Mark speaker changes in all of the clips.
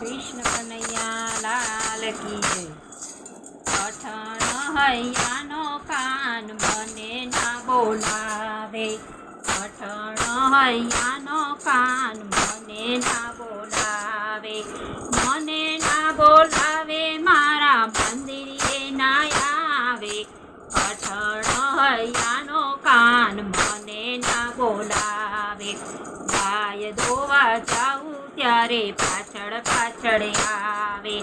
Speaker 1: કૃષ્ણ કનૈયા લાલ કી જય. પઠણ હૈયાનો કાન મને ના બોલાવે, પઠણ હૈયાનો કાન મને ના બોલાવે, મને ના બોલાવે મારા મંદિરે ના આવે. પઠણ હૈયાનો કાન મને ના બોલાવે, ગાય ધોવા જાઉં ત્યારે પાછળ પાછળ આવે,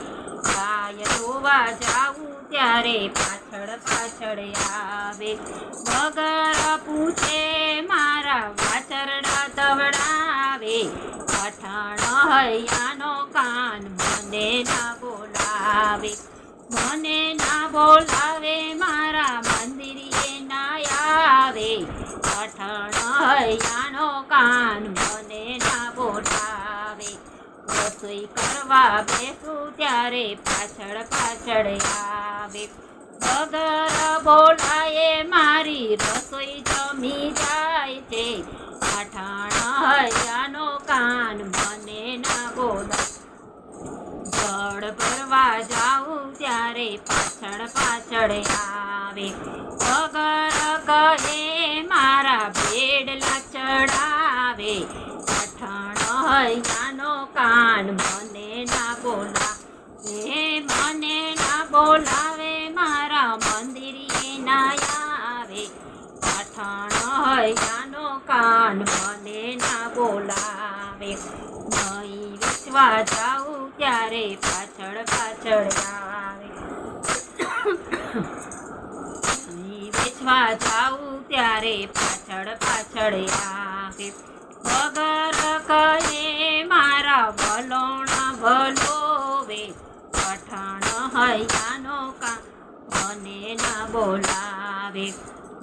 Speaker 1: ગાય ધોવા જાઉં ત્યારે પાછળ પાછળ આવે. વગર પૂછે મારા વાછરડા દવડાવે, પઠણ હૈયાનો કાન મને ના બોલાવે, મને ના બોલાવે મારા મંદિરે ના આવે. પઠણ હૈયાનો કાન મને ના બોલાવે, રસોઈ કરવા બેસું ત્યારે પાછળ પાછળ આવે. વગર બોલાયે મારી રસોઈ જમી જાય છે, પઠણ હૈયાનો કાન મને ના બોલાવે. જળ ભરવા જાઉં ત્યારે પાછળ પાછળ આવે, વગર કહે મારા ભેડલા ચડાવે. પઠણ હૈયાનો કાન મને ના બોલાવે, મને ના બોલાવે મારા મંદિરે ના આવે. પઠણ હૈયાનો કાન મને ના બોલાવે, નહીં વેચવા જાઉં ત્યારે પાછળ પાછળ આવે, નહીં વેચવા જાઉં ત્યારે પાછળ પાછળ આવે. વગર કહે મારા વલોણા વલોવે, પઠણ હૈયાનો કાન મને ના બોલાવે,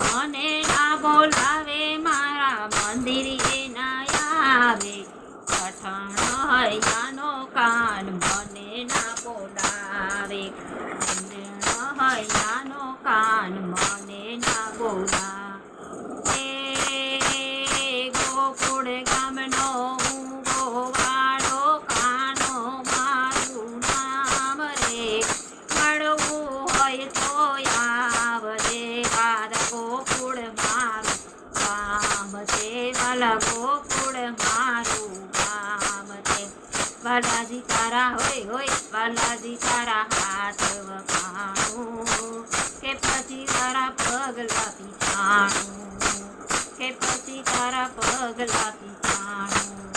Speaker 1: મને ના બોલાવે મારા મંદિરે ના આવે. પઠણ હૈયાનો કાન મને ના બોલાવે, હૈયાનો કાન મને ના બોલાવે. ગોકુળ ગામનો ગોવાળો કાનો મારું નામ રે, મળવું હોય તો આવજે વાલા ગોકુળ મારું ગામ છે, વાલા ગોકુળ મારું ગામ છે. વાલાજી તારા હોય હોય વાલાજી તારા હાથ વખાણું, કે પછી તારા પગલા પીછાણું, કે પછી તારા પગલા પીછાણું.